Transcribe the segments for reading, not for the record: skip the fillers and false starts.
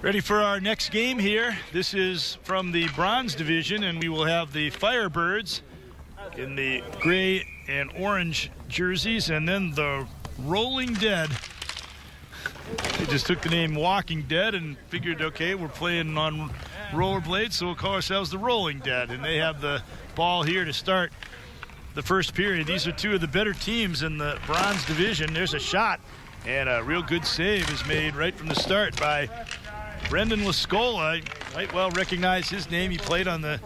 Ready for our next game here. This is from the bronze division, and we will have the Firebirds in the gray and orange jerseys, and then the Rolling Dead. They just took the name Walking Dead and figured, okay, we're playing on rollerblades, so we'll call ourselves the Rolling Dead. And they have the ball here to start the first period. These are two of the better teams in the bronze division. There's a shot, and a real good save is made right from the start by Brendan Lascola. You might well recognize his name. He played on the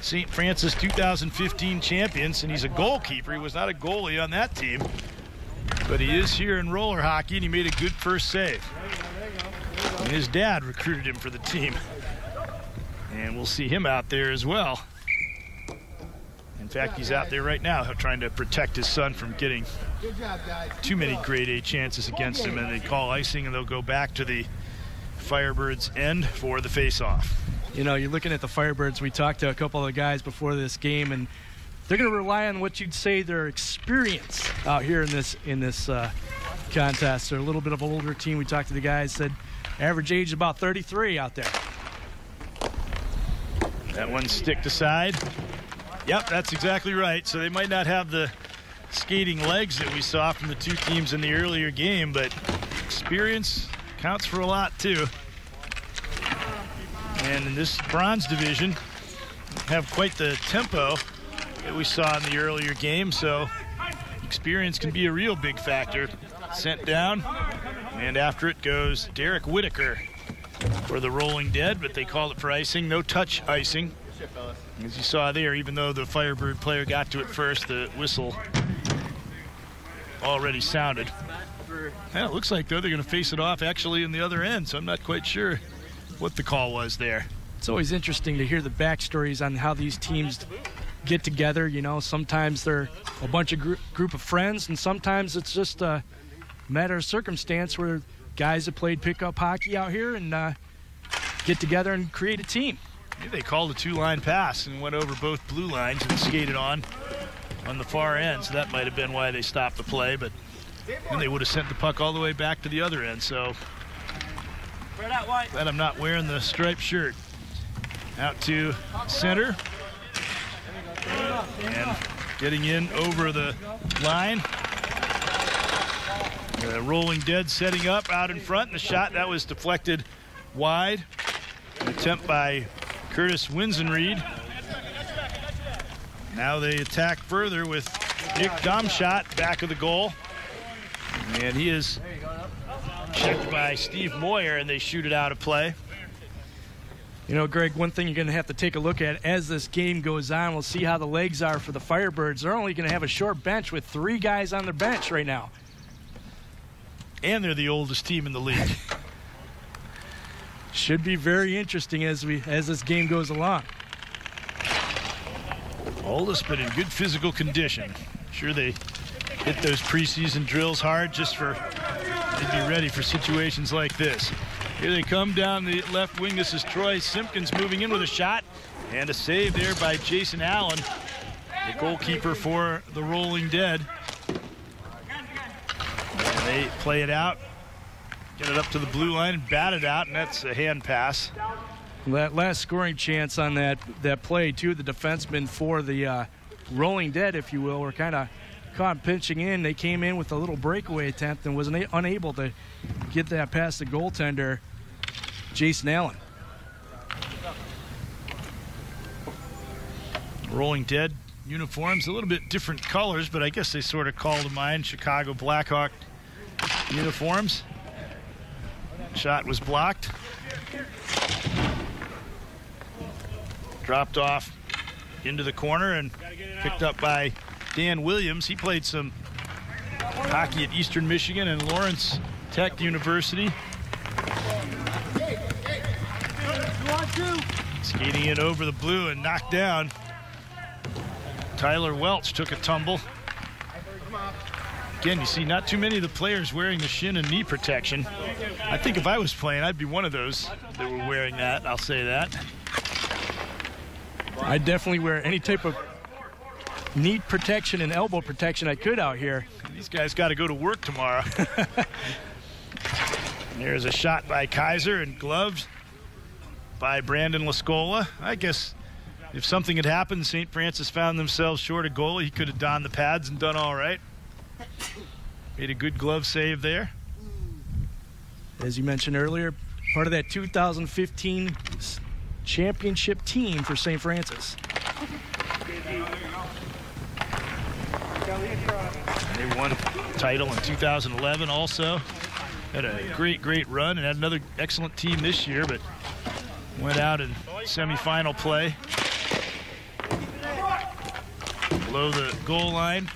St. Francis 2015 champions, and he's a goalkeeper. He was not a goalie on that team, but he is here in roller hockey, and he made a good first save. And his dad recruited him for the team, and we'll see him out there as well. In fact, he's out there right now trying to protect his son from getting too many grade A chances against him, and they call icing, and they'll go back to the Firebirds end for the face-off. You know, you're looking at the Firebirds. We talked to a couple of the guys before this game, and they're going to rely on what you'd say their experience out here in this contest. They're a little bit of an older team. We talked to the guys, said average age is about 33 out there. That one sticked aside. Yep, that's exactly right. So they might not have the skating legs that we saw from the two teams in the earlier game, but experience counts for a lot too. And in this bronze division, have quite the tempo that we saw in the earlier game, so experience can be a real big factor. Sent down, and after it goes Derek Whitaker for the Rolling Dead, but they called it for icing. No touch icing. As you saw there, even though the Firebird player got to it first, the whistle already sounded. Yeah, it looks like, though, they're going to face it off actually in the other end, so I'm not quite sure what the call was there. It's always interesting to hear the backstories on how these teams get together. You know, sometimes they're a bunch of group of friends, and sometimes it's just a matter of circumstance where guys have played pickup hockey out here and get together and create a team. Maybe they called a two-line pass and went over both blue lines and skated on the far end, so that might have been why they stopped the play, but then they would have sent the puck all the way back to the other end. So glad I'm not wearing the striped shirt. Out to center, and getting in over the line. The Rolling Dead setting up out in front, and the shot that was deflected wide. An attempt by Curtis Winsenreed. Now they attack further with Nick Domschott back of the goal, and he is checked by Steve Moyer, and they shoot it out of play. You know, Greg, one thing you're going to have to take a look at as this game goes on, we'll see how the legs are for the Firebirds. They're only going to have a short bench with 3 guys on their bench right now. And they're the oldest team in the league. Should be very interesting as this game goes along. Oldest, but in good physical condition. Sure, they hit those preseason drills hard just for they'd be ready for situations like this. Here they come down the left wing. This is Troy Simpkins moving in with a shot, and a save there by Jason Allen, the goalkeeper for the Rolling Dead. And they play it out, get it up to the blue line and bat it out, and that's a hand pass. That last scoring chance on that play, two of the defensemen for the Rolling Dead, if you will, were kind of caught pinching in. They came in with a little breakaway attempt and was unable to get that past the goaltender, Jason Allen. Rolling Dead uniforms, a little bit different colors, but I guess they sort of call to mind Chicago Blackhawk uniforms. Shot was blocked. Dropped off into the corner and picked up by Dan Williams. He played some hockey at Eastern Michigan and Lawrence Tech University. Skating in over the blue and knocked down. Tyler Welch took a tumble. Again, you see not too many of the players wearing the shin and knee protection. I think if I was playing, I'd be one of those that were wearing that. I'll say that. I definitely wear any type of knee protection and elbow protection I could out here. These guys got to go to work tomorrow. There's a shot by Kaiser and gloved by Brandon Lascola. I guess if something had happened, St. Francis found themselves short of goal, he could have donned the pads and done all right. Made a good glove save there. As you mentioned earlier, part of that 2015 championship team for St. Francis. They won the title in 2011 also. Had a great run and had another excellent team this year, but went out in semifinal play. Below the goal line.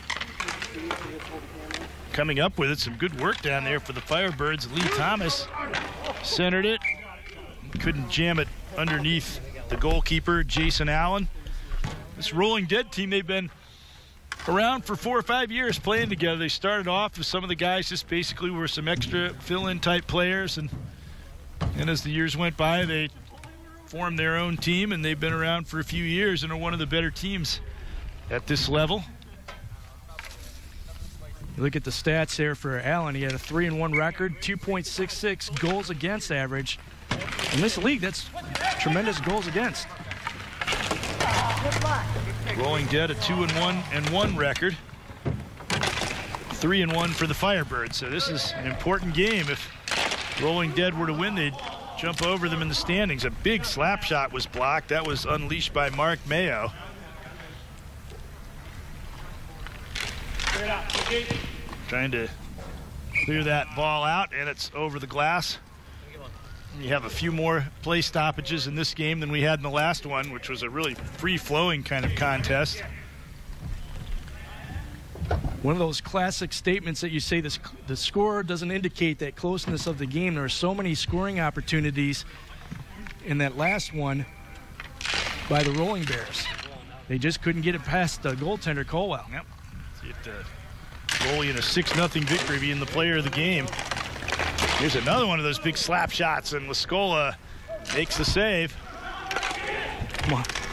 Coming up with it, some good work down there for the Firebirds. Lee Thomas centered it. Couldn't jam it underneath the goalkeeper, Jason Allen. This Rolling Dead team, they've been around for 4 or 5 years playing together. They started off with some of the guys just basically were some extra fill-in type players, and as the years went by, they formed their own team, and they've been around for a few years and are one of the better teams at this level. You look at the stats there for Allen. He had a 3-1 record, 2.66 goals against average. In this league, that's tremendous goals against. Rolling Dead a 2-1 record. 3-1 for the Firebirds. So this is an important game. If Rolling Dead were to win, they'd jump over them in the standings. A big slap shot was blocked. That was unleashed by Mark Mayo. Trying to clear that ball out, and it's over the glass. You have a few more play stoppages in this game than we had in the last one, which was a really free-flowing kind of contest. One of those classic statements that you say the score doesn't indicate that closeness of the game. There are so many scoring opportunities in that last one by the Rolling Bears. They just couldn't get it past the goaltender, Colwell. Yep. See if the goalie in a 6-0 victory being the player of the game. Here's another one of those big slap shots, and Lascola makes the save.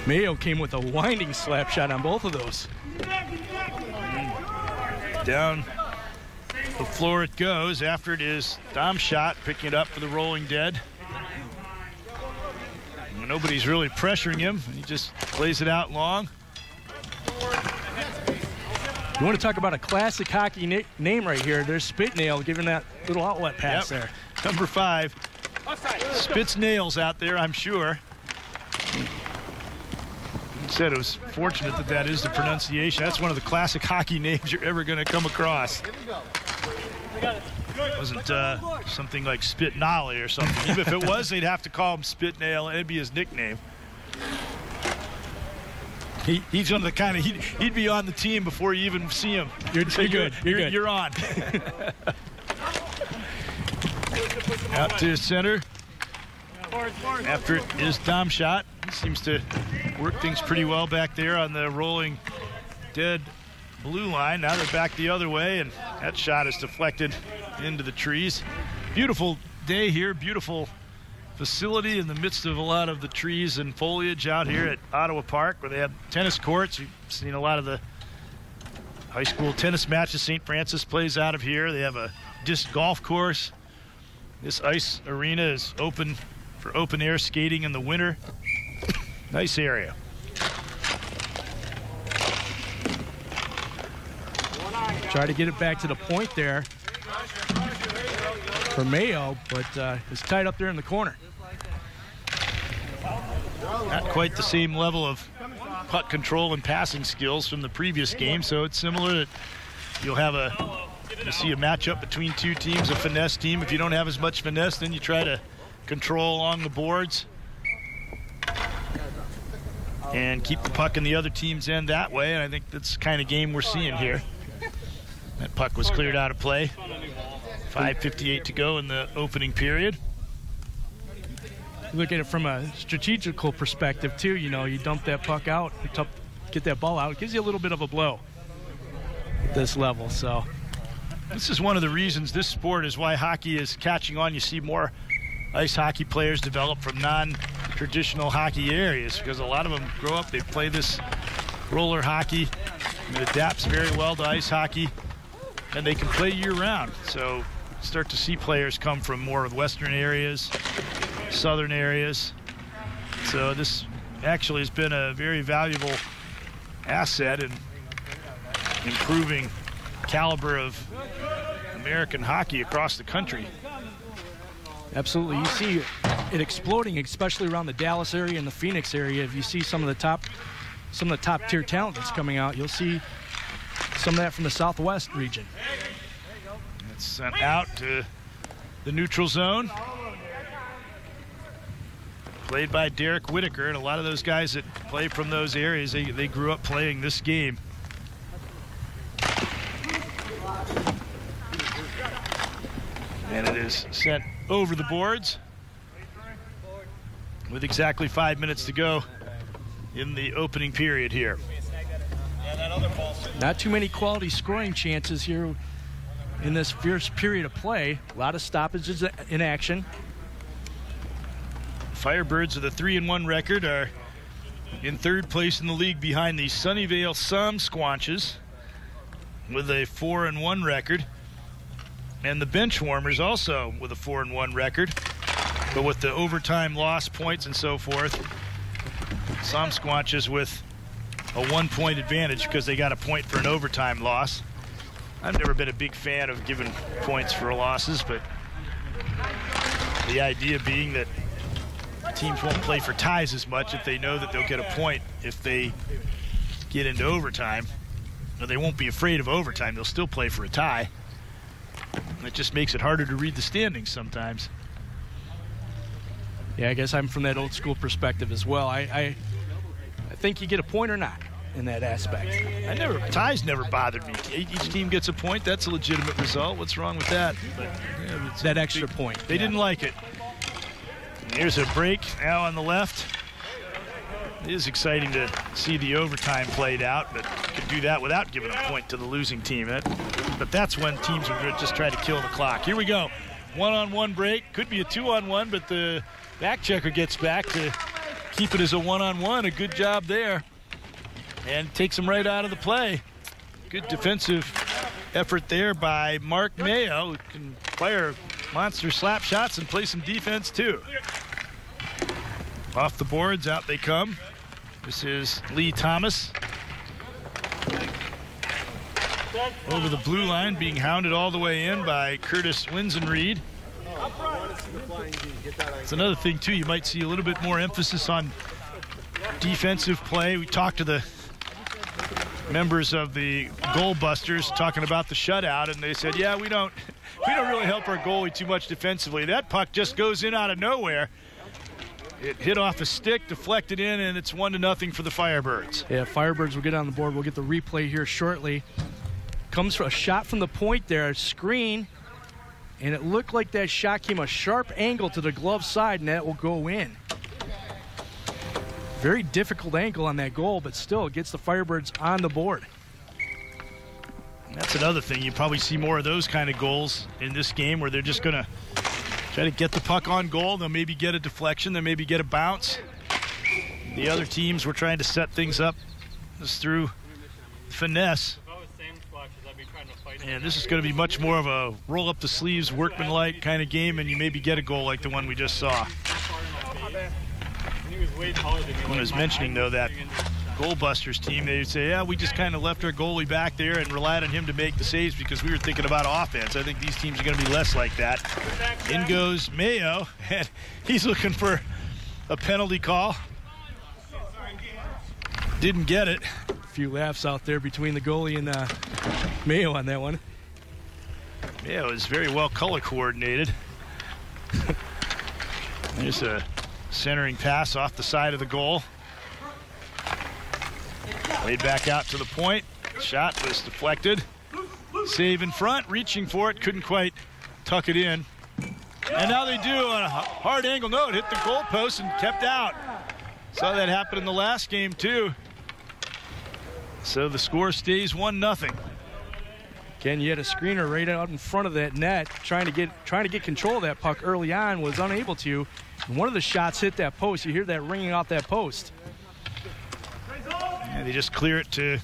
Mayo came with a winding slap shot on both of those. Down the floor it goes. After it is Dom's shot, picking it up for the Rolling Dead. Nobody's really pressuring him. He just plays it out long. You want to talk about a classic hockey name right here. There's Spitnail giving that little outlet pass there. Number 5. Spits nails out there, I'm sure. He said it was fortunate that that is the pronunciation. That's one of the classic hockey names you're ever going to come across. It wasn't something like Spit Nolly or something. Even if it was, they'd have to call him Spitnail, and it'd be his nickname. He's on the kind of he'd be on the team before you even see him. You're good. You're on. Out to center. After it is Dom's shot. He seems to work things pretty well back there on the Rolling Dead blue line. Now they're back the other way, and that shot is deflected into the trees. Beautiful day here. Beautiful facility in the midst of a lot of the trees and foliage out here at Ottawa Park, where they have tennis courts. You've seen a lot of the high school tennis matches St. Francis plays out of here. They have a disc golf course. This ice arena is open for open air skating in the winter. Nice area. Try to get it back to the point there for Mayo, but it's tied up there in the corner. Not quite the same level of puck control and passing skills from the previous game, so it's similar that you'll see a matchup between two teams, a finesse team. If you don't have as much finesse, then you try to control along the boards and keep the puck in the other team's end that way, and I think that's the kind of game we're seeing here. That puck was cleared out of play. 5:58 to go in the opening period. Look at it from a strategical perspective too. You know, you dump that puck out, get that ball out. It gives you a little bit of a blow at this level. So this is one of the reasons this sport is why hockey is catching on. You see more ice hockey players develop from non-traditional hockey areas, because a lot of them grow up, they play this roller hockey, and it adapts very well to ice hockey, and they can play year-round. So start to see players come from more western areas, southern areas. So this actually has been a very valuable asset in improving caliber of American hockey across the country. Absolutely. You see it exploding, especially around the Dallas area and the Phoenix area. If you see some of the top tier talent that's coming out, you'll see some of that from the Southwest region. It's sent out to the neutral zone. Played by Derek Whitaker, and a lot of those guys that play from those areas, they grew up playing this game. And it is sent over the boards with exactly 5 minutes to go in the opening period here. Not too many quality scoring chances here in this first period of play. A lot of stoppages in action. Firebirds with a 3-1 record are in third place in the league behind the Sunnyvale Some Squanches with a 4-1 record. And the Benchwarmers also with a 4-1 record, but with the overtime loss points and so forth, Some Squanches with a 1-point advantage because they got a point for an overtime loss. I've never been a big fan of giving points for losses, but the idea being that teams won't play for ties as much if they know that they'll get a point if they get into overtime. Or they won't be afraid of overtime. They'll still play for a tie. It just makes it harder to read the standings sometimes. Yeah, I guess I'm from that old school perspective as well. I think you get a point or not in that aspect. Ties never bothered me. Each team gets a point. That's a legitimate result. What's wrong with that? But yeah, that extra point. They didn't like it. And here's a break now on the left. It is exciting to see the overtime played out, but you can do that without giving a point to the losing team. But that's when teams are going to just try to kill the clock. Here we go. 1-on-1 break. Could be a 2-on-1, but the back checker gets back to keep it as a 1-on-1. A good job there. And takes him right out of the play. Good defensive effort there by Mark Mayo, who can fire monster slap shots and play some defense too. Off the boards, out they come. This is Lee Thomas. Over the blue line, being hounded all the way in by Curtis Winsenreed. It's another thing too, you might see a little bit more emphasis on defensive play. We talked to the members of the Goal Busters talking about the shutout, and they said, yeah, we don't really help our goalie too much defensively. That puck just goes in out of nowhere. It hit off a stick, deflected in, and it's 1-0 for the Firebirds. Yeah, Firebirds will get on the board. We'll get the replay here shortly. Comes for a shot from the point there, a screen, and it looked like that shot came a sharp angle to the glove side, and that will go in. Very difficult angle on that goal, but still it gets the Firebirds on the board. And that's another thing. You probably see more of those kind of goals in this game where they're just going to try to get the puck on goal. They'll maybe get a deflection. They'll maybe get a bounce. The other teams were trying to set things up just through finesse. And this is going to be much more of a roll-up-the-sleeves, workmanlike kind of game, and you maybe get a goal like the one we just saw. When I was mentioning, though, that Goal Busters team, they would say, yeah, we just kind of left our goalie back there and relied on him to make the saves because we were thinking about offense. I think these teams are going to be less like that. In goes Mayo, and he's looking for a penalty call. Didn't get it. A few laughs out there between the goalie and Mayo on that one. Mayo is very well color coordinated. There's a centering pass off the side of the goal. Laid back out to the point. Shot was deflected. Save in front, reaching for it, couldn't quite tuck it in. And now they do on a hard angle. No, it hit the goalpost and kept out. Saw that happen in the last game too. So the score stays 1-0. Ken, you had a screener right out in front of that net, trying to get control of that puck early on, was unable to. And one of the shots hit that post. You hear that ringing off that post. And they just clear it to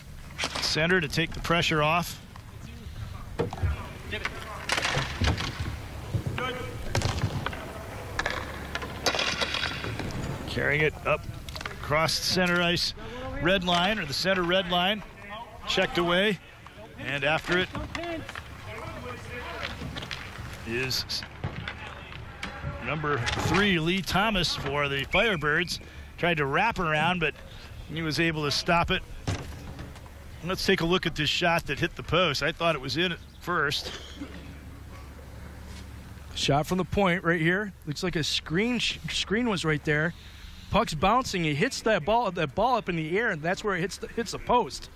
center to take the pressure off. Carrying it up across the center ice red line, or the center red line. Checked away. And after it is number 3, Lee Thomas for the Firebirds. Tried to wrap around, but he was able to stop it. Let's take a look at this shot that hit the post. I thought it was in at first. Shot from the point right here. Looks like a screen was right there. Puck's bouncing. He hits that ball up in the air, and that's where it hits the post.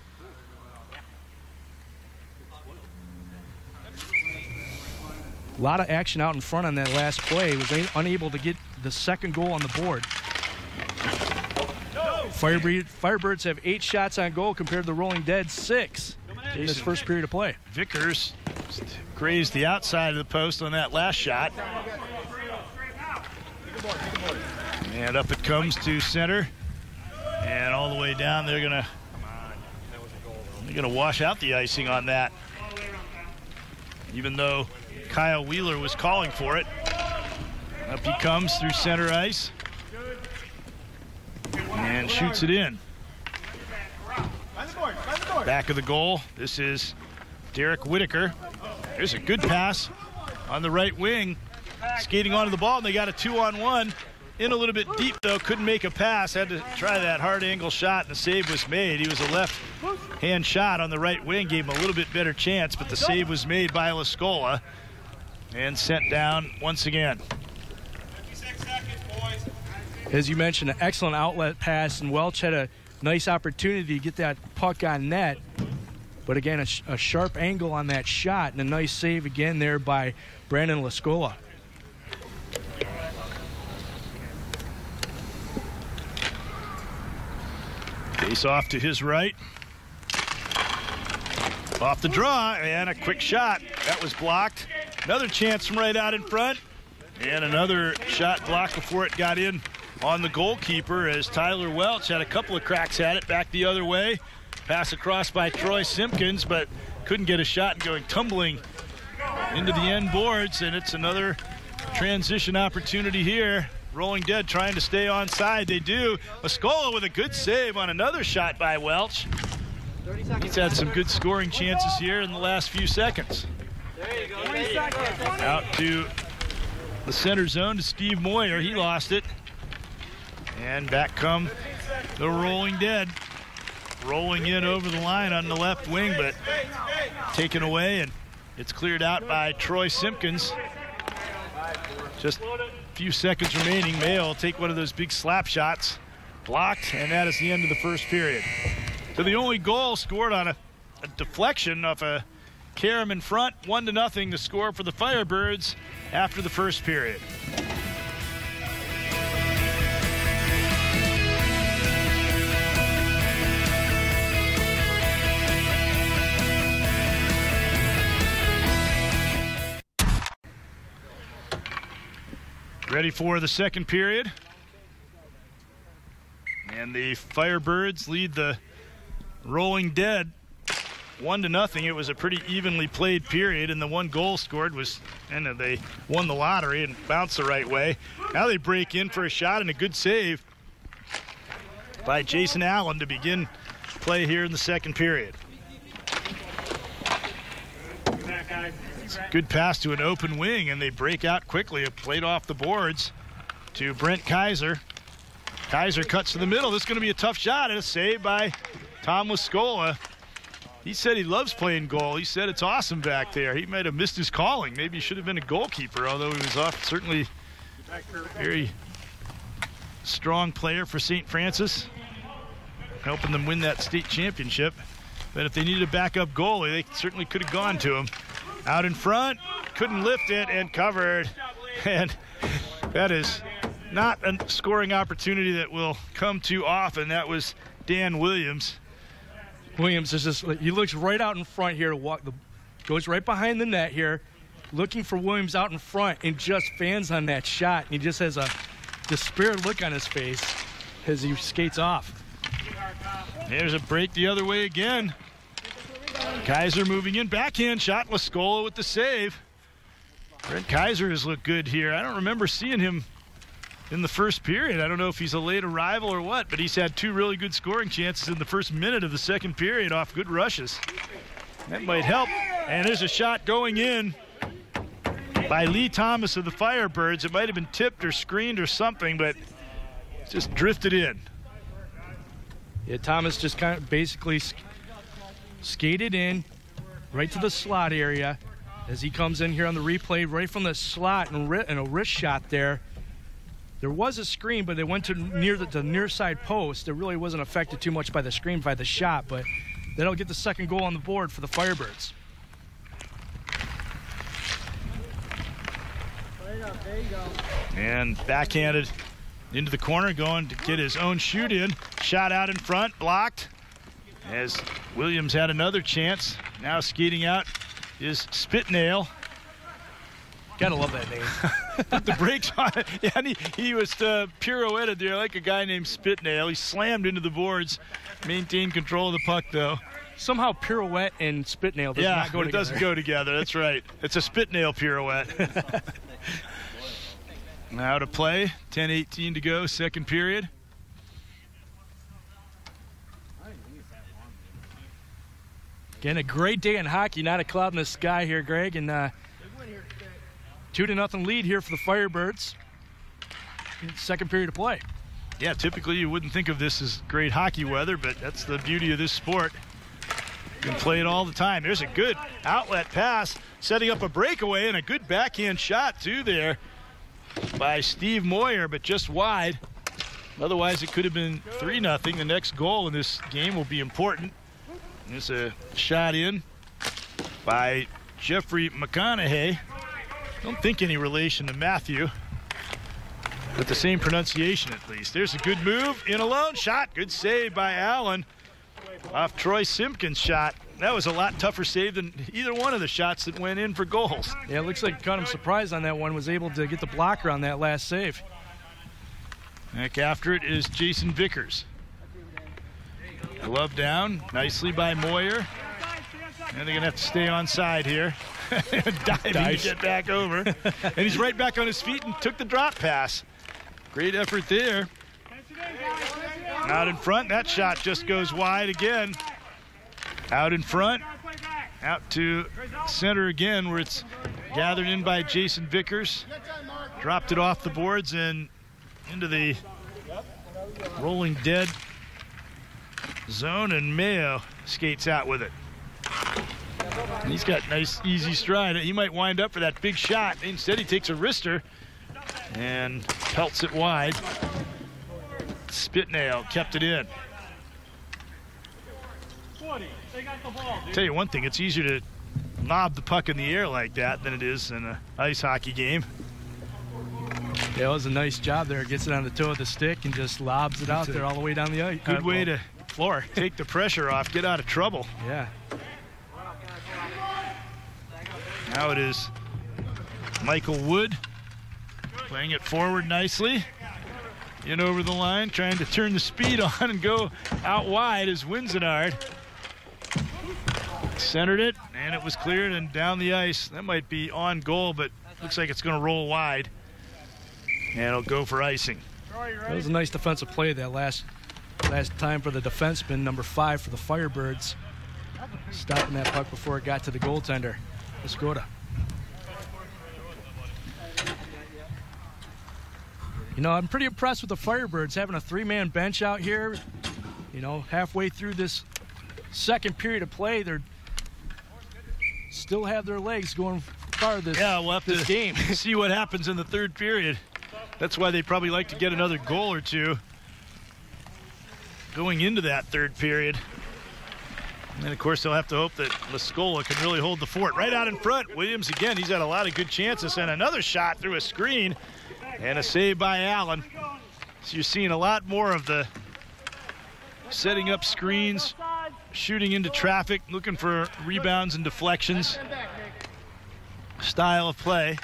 A lot of action out in front on that last play. He was unable to get the second goal on the board. Firebirds have 8 shots on goal compared to the Rolling Dead 6 in this first period of play. Vickers grazed the outside of the post on that last shot. And up it comes to center. And all the way down, they're gonna wash out the icing on that. Even though Kyle Wheeler was calling for it. Up he comes through center ice. And shoots it in. Back of the goal. This is Derek Whitaker. There's a good pass on the right wing. Skating onto the ball, and they got a 2-on-1. In a little bit deep, though. Couldn't make a pass. Had to try that hard angle shot, and the save was made. He was a left-hand shot on the right wing. Gave him a little bit better chance, but the save was made by Lascola and sent down once again. As you mentioned, an excellent outlet pass, and Welch had a nice opportunity to get that puck on net. But again, a sharp angle on that shot, and a nice save again there by Brandon Lascola. Face off to his right. Off the draw, and a quick shot. That was blocked. Another chance from right out in front. And another shot blocked before it got in on the goalkeeper, as Tyler Welch had a couple of cracks at it back the other way. Pass across by Troy Simpkins, but couldn't get a shot, going tumbling into the end boards, and it's another transition opportunity here. Rolling Dead trying to stay onside. They do. Lascola with a good save on another shot by Welch. He's had some good scoring chances here in the last few seconds. There you go. 20 seconds. Out to the center zone to Steve Moyer. He lost it. And back come the Rolling Dead. Rolling in over the line on the left wing, but taken away, and it's cleared out by Troy Simpkins. Just a few seconds remaining. Mayo will take one of those big slap shots. Blocked, and that is the end of the first period. So the only goal scored on a deflection of a Karam in front, 1-0 to score for the Firebirds after the first period. Ready for the second period. And the Firebirds lead the Rolling Dead 1-0. It was a pretty evenly played period, and the one goal scored was, and they won the lottery and bounced the right way. Now they break in for a shot and a good save by Jason Allen to begin play here in the second period. It's a good pass to an open wing, and they break out quickly. It played off the boards to Brent Kaiser. Kaiser cuts to the middle. This is going to be a tough shot, and a save by Tom Lascola. He said he loves playing goal. He said it's awesome back there. He might have missed his calling. Maybe he should have been a goalkeeper, although he was off. Certainly very strong player for St. Francis, helping them win that state championship. But if they needed a backup goalie, they certainly could have gone to him. Out in front, couldn't lift it, and covered. And that is not a scoring opportunity that will come too often. That was Dan Williams. Williams is just, he looks right out in front here to walk, goes right behind the net here, looking for Williams out in front, and just fans on that shot. And he just has a despaired look on his face as he skates off. There's a break the other way again. Kaiser moving in, backhand shot. Lascola with the save. Brent Kaiser has looked good here. I don't remember seeing him in the first period. I don't know if he's a late arrival or what, but he's had 2 really good scoring chances in the first minute of the second period off good rushes. That might help. And there's a shot going in by Lee Thomas of the Firebirds. It might have been tipped or screened or something, but just drifted in. Yeah, Thomas just kind of basically skated in right to the slot area as he comes in here on the replay, right from the slot and a wrist shot there. There was a screen, but it went to the near side post. It really wasn't affected too much by the screen, by the shot, but that'll get the second goal on the board for the Firebirds. There you go. And backhanded into the corner, going to get his own shoot in. Shot out in front, blocked. As Williams had another chance. Now skating out is Spitnail. Gotta love that name. Put the brakes on it. Yeah, and he was pirouetted there like a guy named Spitnail. He slammed into the boards, maintained control of the puck, though. Somehow pirouette and Spitnail does not go together. It doesn't go together. That's right. It's a Spitnail pirouette. Now to play. 10:18 to go, second period. Again, a great day in hockey. Not a cloud in the sky here, Greg. And 2-0 lead here for the Firebirds. Second period of play. Yeah, typically you wouldn't think of this as great hockey weather, but that's the beauty of this sport. You can play it all the time. There's a good outlet pass, setting up a breakaway, and a good backhand shot, too, there by Steve Moyer, but just wide. Otherwise, it could have been 3-0. The next goal in this game will be important. There's a shot in by Jeffrey McConaughey. Don't think any relation to Matthew, but the same pronunciation at least. There's a good move, in alone, shot. Good save by Allen off Troy Simpkins' shot. That was a lot tougher save than either one of the shots that went in for goals. Yeah, it looks like caught him surprised on that one, was able to get the blocker on that last save. Back after it is Jason Vickers. Glove down, nicely by Moyer. And they're going to have to stay on side here. Diving to get back over. And he's right back on his feet and took the drop pass. Great effort there. Out in front, that shot just goes wide again. Out in front, out to center again, where it's gathered in by Jason Vickers. Dropped it off the boards and into the rolling dead zone, and Mayo skates out with it. And he's got nice, easy stride. He might wind up for that big shot. Instead, he takes a wrister and pelts it wide. Spitnail kept it in. Tell you one thing, it's easier to lob the puck in the air like that than it is in an ice hockey game. Yeah, it was a nice job there. Gets it on the toe of the stick and just lobs it out there all the way down the ice. Good way to floor. Take the pressure off, get out of trouble. Yeah. Now it is Michael Wood playing it forward nicely. In over the line, trying to turn the speed on and go out wide is Winzenard. Centered it, and it was cleared and down the ice. That might be on goal, but looks like it's going to roll wide. And it'll go for icing. That was a nice defensive play that last time for the defenseman, number 5 for the Firebirds. Stopping that puck before it got to the goaltender, Escoda. You know, I'm pretty impressed with the Firebirds having a 3-man bench out here. You know, halfway through this second period of play, they're still have their legs going far this, we'll have this to game. See what happens in the third period. That's why they probably like to get another goal or two going into that third period. And, of course, they'll have to hope that Lascola can really hold the fort. Right out in front, Williams again. He's had a lot of good chances, and another shot through a screen. And a save by Allen. So you're seeing a lot more of the setting up screens, shooting into traffic, looking for rebounds and deflections style of play,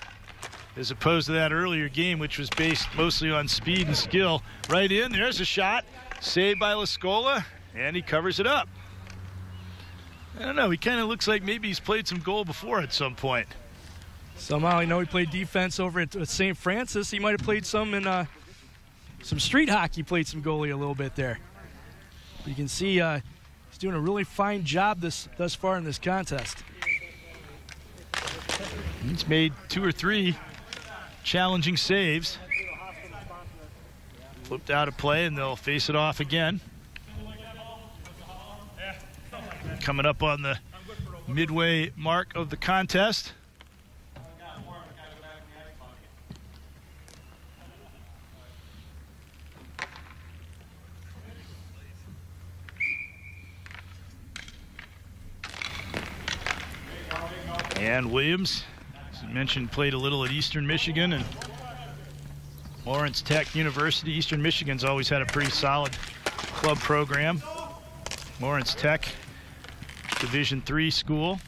as opposed to that earlier game, which was based mostly on speed and skill. Right in, there's a shot, saved by Lascola, and he covers it up. I don't know, he kind of looks like maybe he's played some goal before at some point. Somehow, you know, he played defense over at St. Francis. He might have played some in some street hockey, played some goalie a little bit there. You can see he's doing a really fine job thus far in this contest. He's made 2 or 3 challenging saves. Flipped out of play, and they'll face it off again. Coming up on the midway mark of the contest. And Williams, as I mentioned, played a little at Eastern Michigan and Lawrence Tech University. Eastern Michigan's always had a pretty solid club program. Lawrence Tech, Division III school.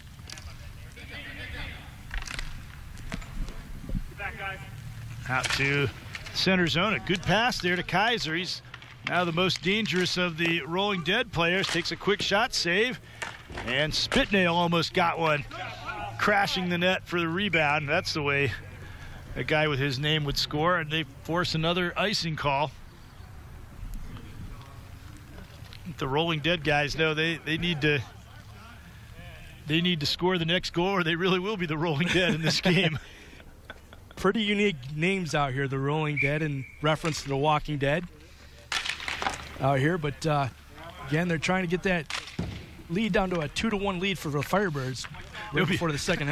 Out to center zone. A good pass there to Kaiser. He's now the most dangerous of the Rolling Dead players. Takes a quick shot, save, and Spitnail almost got one, crashing the net for the rebound. That's the way a guy with his name would score, and they force another icing call. The Rolling Dead guys know they need to score the next goal, or they really will be the Rolling Dead in this game. Pretty unique names out here, the Rolling Dead, in reference to the Walking Dead out here. But again, they're trying to get that lead down to a 2-1 lead for the Firebirds right before the second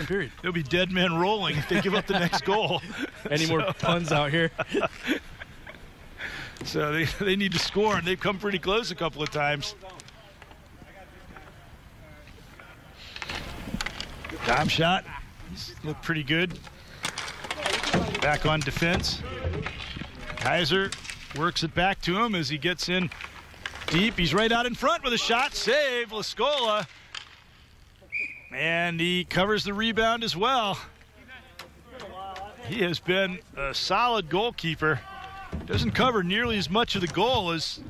period. There'll be dead men rolling if they give up the next goal. Any more puns out here? So they need to score, and they've come pretty close a couple of times. Dime shot. He's looked pretty good. Back on defense. Kaiser works it back to him as he gets in deep. He's right out in front with a shot. Save, Lascola. And he covers the rebound as well. He has been a solid goalkeeper. Doesn't cover nearly as much of the goal as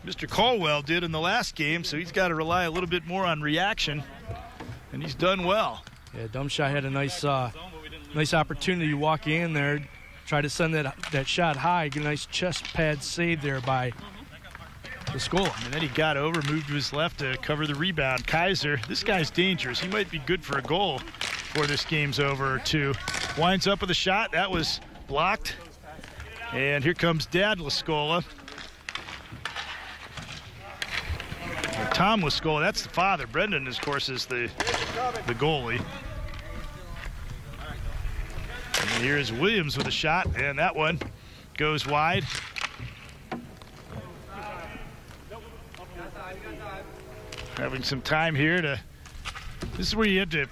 Mr. Caldwell did in the last game, so he's got to rely a little bit more on reaction, and he's done well. Yeah, Dumbshot had a nice opportunity to walk in there, try to send that shot high, get a nice chest pad save there by Lascola. And then he got over, moved to his left to cover the rebound. Kaiser, this guy's dangerous. He might be good for a goal before this game's over or two. Winds up with a shot. That was blocked. And here comes Dad Lascola. Or Tom Lascola, that's the father. Brendan, of course, is the goalie. And here's Williams with a shot, and that one goes wide. Having some time here to, this is where you have to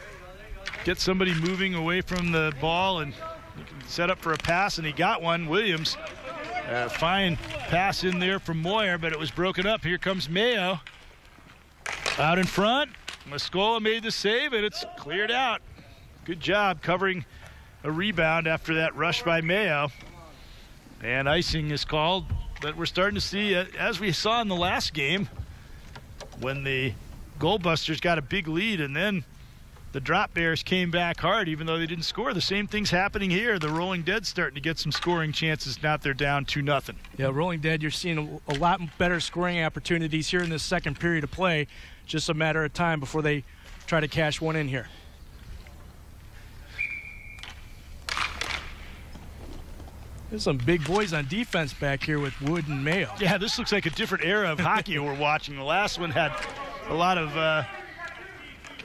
get somebody moving away from the ball, and you can set up for a pass, and he got one. Williams, fine pass in there from Moyer, but it was broken up. Here comes Mayo. Out in front, Lascola made the save, and it's cleared out. Good job covering a rebound after that rush by Mayo. And icing is called, but we're starting to see, as we saw in the last game, when the Goldbusters got a big lead and then the Drop Bears came back hard even though they didn't score. The same thing's happening here. The Rolling Dead starting to get some scoring chances. Now they're down 2-0. Yeah, Rolling Dead, you're seeing a lot better scoring opportunities here in this second period of play. Just a matter of time before they try to cash one in here. There's some big boys on defense back here with Wood and Mayo. Yeah, this looks like a different era of hockey we're watching. The last one had a lot of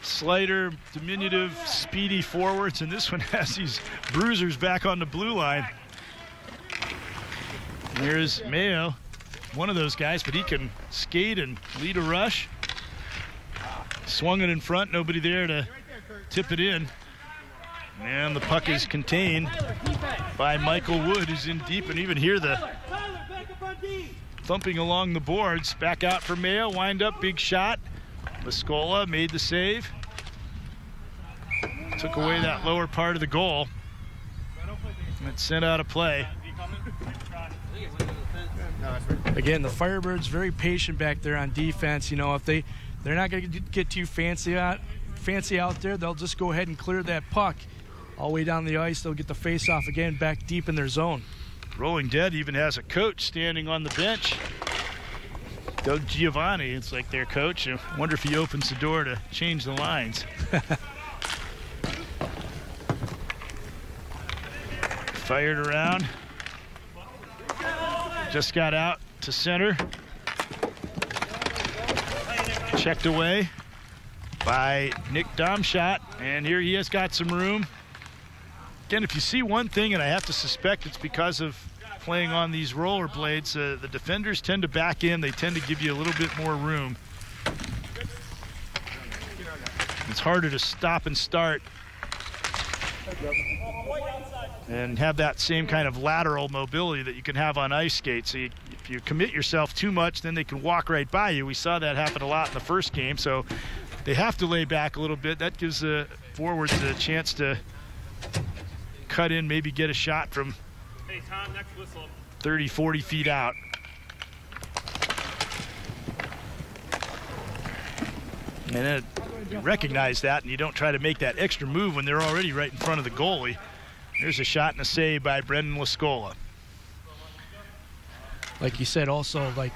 slighter, diminutive, speedy forwards, and this one has these bruisers back on the blue line. And here's Mayo, one of those guys, but he can skate and lead a rush. Swung it in front, nobody there to tip it in. And the puck is contained by Michael Wood, who's in deep, and even hear the thumping along the boards. Back out for Mayo, wind up, big shot. Lascola made the save. Took away that lower part of the goal. And it's sent out of play. Again, the Firebirds very patient back there on defense. You know, if they're not going to get too fancy out there, they'll just go ahead and clear that puck all the way down the ice. They'll get the face-off again back deep in their zone. Rolling Dead even has a coach standing on the bench. Doug Giovanni, it's like their coach. I wonder if he opens the door to change the lines. Fired around. Just got out to center. Checked away by Nick Domschott, and here he has got some room. Again, if you see one thing, and I have to suspect it's because of playing on these rollerblades, the defenders tend to back in. They tend to give you a little bit more room. It's harder to stop and start and have that same kind of lateral mobility that you can have on ice skates. So if you commit yourself too much, then they can walk right by you. We saw that happen a lot in the first game, so they have to lay back a little bit. That gives the forwards a chance to cut in, maybe get a shot from 30, 40 feet out. And then you recognize that, and you don't try to make that extra move when they're already right in front of the goalie. There's a shot and a save by Brendan Lascola. Like you said, also, like,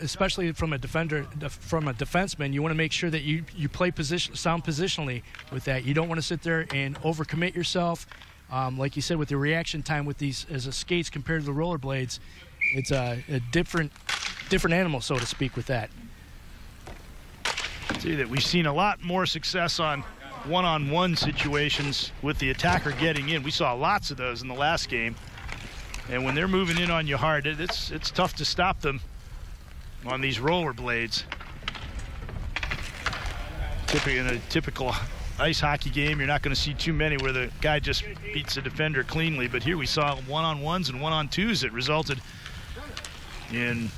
especially from a defender, from a defenseman, you want to make sure that you play sound positionally with that. You don't want to sit there and overcommit yourself. Like you said, with the reaction time with these as a skates compared to the rollerblades, it's a different animal, so to speak, with that. See that we've seen a lot more success on one-on-one situations with the attacker getting in. We saw lots of those in the last game, and when they're moving in on you hard, it's tough to stop them on these rollerblades. In a typical ice hockey game, you're not going to see too many where the guy just beats the defender cleanly, but here we saw one-on-ones and one-on-twos that resulted in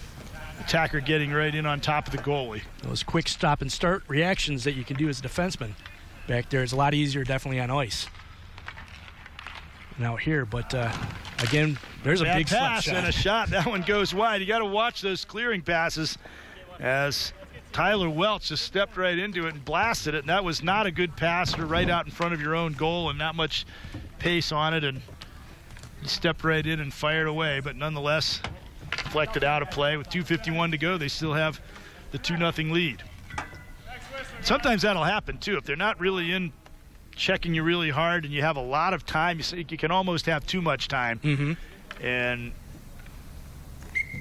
attacker getting right in on top of the goalie. Those quick stop and start reactions that you can do as a defenseman back there is a lot easier definitely on ice than out here, but again, there's a big pass shot. And a shot. That one goes wide. You got to watch those clearing passes as Tyler Welch just stepped right into it and blasted it, and that was not a good pass right out in front of your own goal and not much pace on it, and he stepped right in and fired away, but nonetheless deflected out of play. With 2:51 to go, they still have the 2-0 lead. Sometimes that'll happen too. If they're not really in checking you really hard and you have a lot of time, you can almost have too much time. And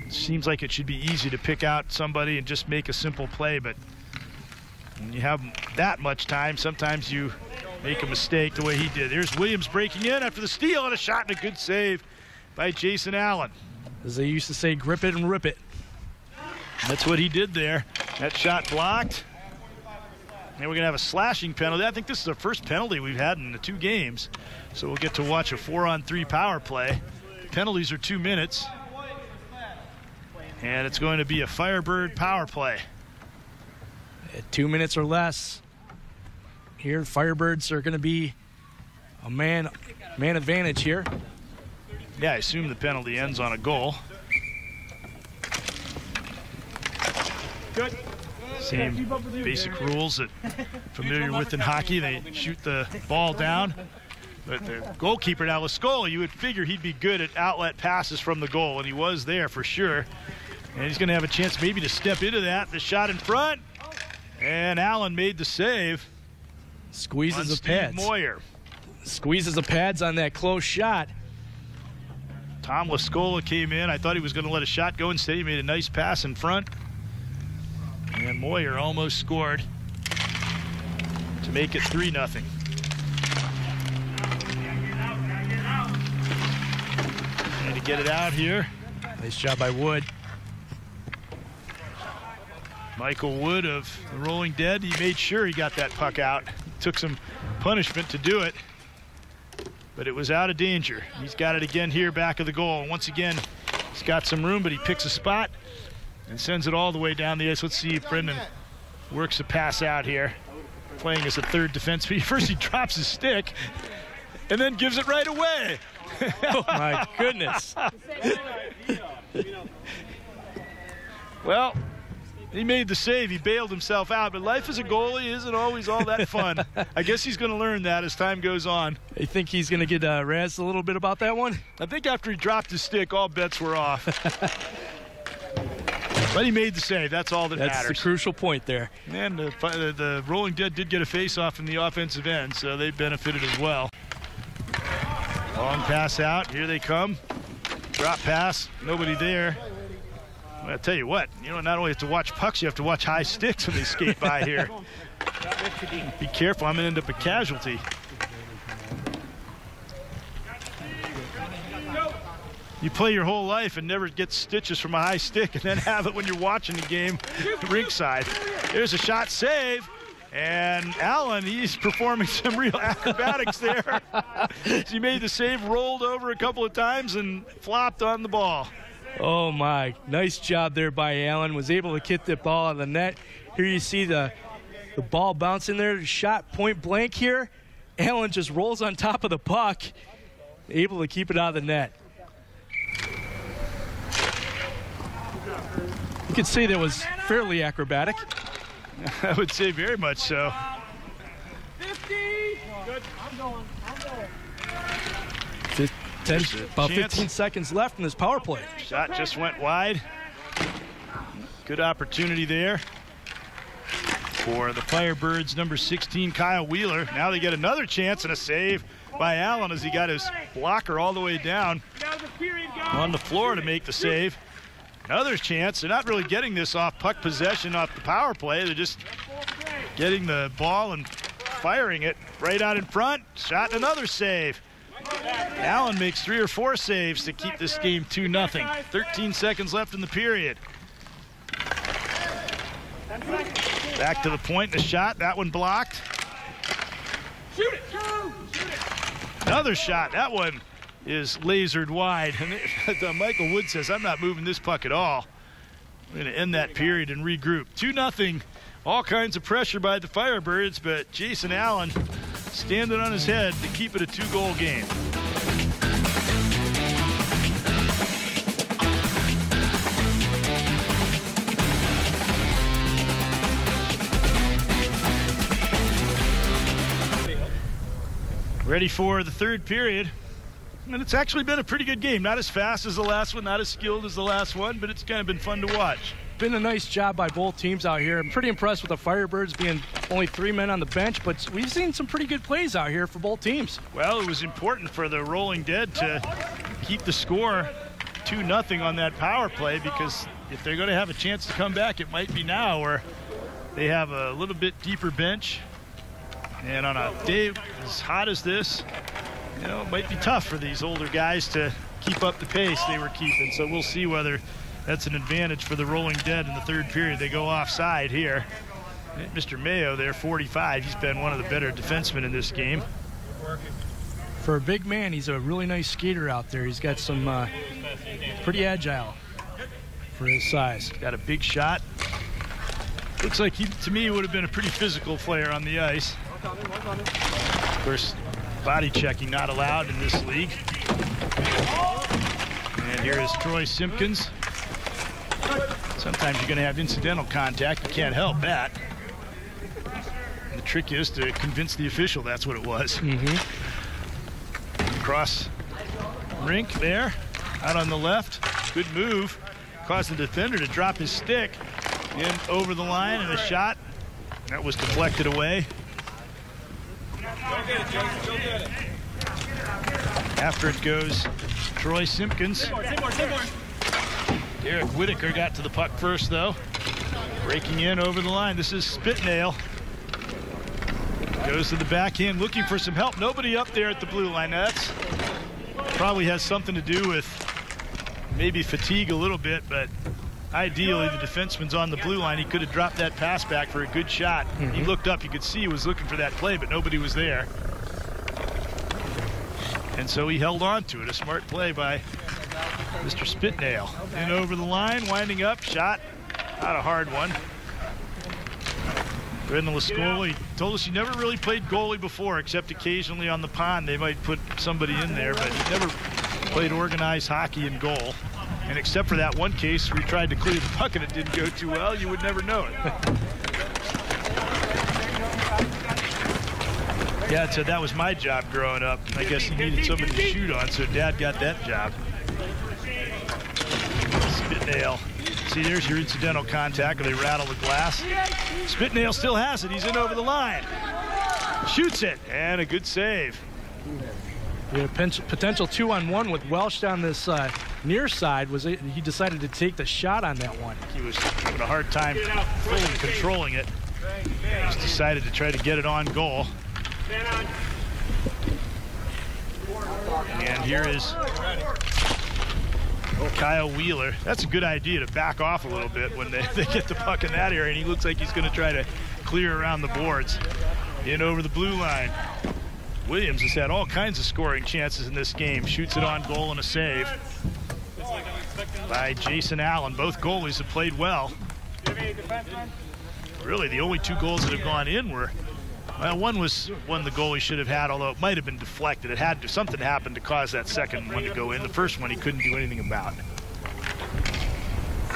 it seems like it should be easy to pick out somebody and just make a simple play, but when you have that much time, sometimes you make a mistake the way he did. Here's Williams breaking in after the steal, and a shot and a good save by Jason Allen. As they used to say, grip it and rip it. That's what he did there. That shot blocked. And we're going to have a slashing penalty. I think this is the first penalty we've had in the 2 games. So we'll get to watch a 4-on-3 power play. Penalties are 2 minutes. And it's going to be a Firebird power play. At 2 minutes or less, here Firebirds are going to be a man advantage here. Yeah, I assume the penalty ends on a goal. Good. Same basic rules that familiar with in hockey. They shoot the ball down. But the goalkeeper now, Lascola, you would figure he'd be good at outlet passes from the goal, and he was there for sure. And he's going to have a chance maybe to step into that. The shot in front, and Allen made the save. Squeezes the Steve pads. Moyer. Squeezes the pads on that close shot. Tom Lascola came in. I thought he was going to let a shot go. Instead, he made a nice pass in front. And Moyer almost scored to make it 3-0. Trying to get it out here. Nice job by Wood. Michael Wood of the Rolling Dead, he made sure he got that puck out. Took some punishment to do it, but it was out of danger. He's got it again here back of the goal. And once again, he's got some room, but he picks a spot and sends it all the way down the ice. Let's see if Brendan works a pass out here. Playing as a third defenseman. First he drops his stick and then gives it right away. Oh my goodness. Well, He made the save. He bailed himself out. But life as a goalie isn't always all that fun. I guess he's going to learn that as time goes on. You think he's going to get razzed a little bit about that one? I think after he dropped his stick, all bets were off. But he made the save. That's all that matters. That's the crucial point there. And the Rolling Dead did get a face-off in the offensive end, so they benefited as well. Long pass out. Here they come. Drop pass. Nobody there. I'll tell you what, you know, not only have to watch pucks, you have to watch high sticks when they skate by here. Be careful, I'm going to end up a casualty. You play your whole life and never get stitches from a high stick and then have it when you're watching the game rinkside. There's a shot save. And Allen, he's performing some real acrobatics there. He made the save, rolled over a couple of times, and flopped on the ball. Oh, my. Nice job there by Allen. Was able to kick the ball out of the net. Here you see the ball bouncing there. Shot point blank here. Allen just rolls on top of the puck, able to keep it out of the net. You could say that was fairly acrobatic. I would say very much so. 50. Good. I'm going. About 15 seconds left in this power play. Shot just went wide. Good opportunity there for the Firebirds, number 16, Kyle Wheeler. Now they get another chance and a save by Allen as he got his blocker all the way down on the floor to make the save. Another chance. They're not really getting this off puck possession off the power play. They're just getting the ball and firing it right out in front. Shot and another save. Allen makes 3 or 4 saves to keep this game 2-0. 13 seconds left in the period. Back to the point, the shot. That one blocked. Shoot it. Another shot. That one is lasered wide. And Michael Wood says, I'm not moving this puck at all. We're going to end that period and regroup. 2-0. All kinds of pressure by the Firebirds, but Jason Allen standing on his head to keep it a 2-goal game. Ready for the third period. And it's actually been a pretty good game. Not as fast as the last one, not as skilled as the last one, but it's kind of been fun to watch. Been a nice job by both teams out here. I'm pretty impressed with the Firebirds being only 3 men on the bench, but we've seen some pretty good plays out here for both teams. Well, it was important for the Rolling Dead to keep the score 2-0 on that power play, because if they're going to have a chance to come back, it might be now, where they have a little bit deeper bench. And on a day as hot as this, you know, it might be tough for these older guys to keep up the pace they were keeping. So we'll see whether that's an advantage for the Rolling Dead in the third period. They go offside here. Mr. Mayo there, 45. He's been one of the better defensemen in this game. For a big man, he's a really nice skater out there. He's got some pretty agile for his size. Got a big shot. Looks like he, to me, would have been a pretty physical player on the ice. Of course, body checking not allowed in this league. And here is Troy Simpkins. Sometimes you're going to have incidental contact. You can't help that. And the trick is to convince the official that's what it was. Cross rink there, out on the left. Good move. Caused the defender to drop his stick in over the line, and a shot that was deflected away. After it goes Troy Simpkins. Derek Whitaker got to the puck first, though. Breaking in over the line. This is Spitnail. Goes to the backhand, looking for some help. Nobody up there at the blue line. That's probably has something to do with maybe fatigue a little bit, but ideally the defenseman's on the blue line. He could have dropped that pass back for a good shot. He looked up, you could see he was looking for that play, but nobody was there. And so he held on to it. A smart play by Mr. Spitnail. And over the line, winding up, shot, not a hard one. Brendan Lascola, he told us he never really played goalie before, except occasionally on the pond they might put somebody in there, but he never played organized hockey in goal. And except for that one case where he tried to clear the puck and it didn't go too well, you would never know it. Dad said that was my job growing up. I guess he needed somebody to shoot on, so Dad got that job. Spit nail. See, there's your incidental contact where they rattle the glass. Spit nail still has it. He's in over the line. Shoots it, and a good save. We had a potential 2-on-1 with Welsh down this near side. He decided to take the shot on that one. He was having a hard time fully controlling it. Just decided to try to get it on goal. And here is Kyle Wheeler. That's a good idea to back off a little bit when they get the puck in that area, and he looks like he's going to try to clear around the boards. In over the blue line. Williams has had all kinds of scoring chances in this game. Shoots it on goal and a save by Jason Allen. Both goalies have played well. Really, the only two goals that have gone in were, well, one was one the goalie should have had, although it might have been deflected. It had to, something happened to cause that second one to go in. The first one he couldn't do anything about.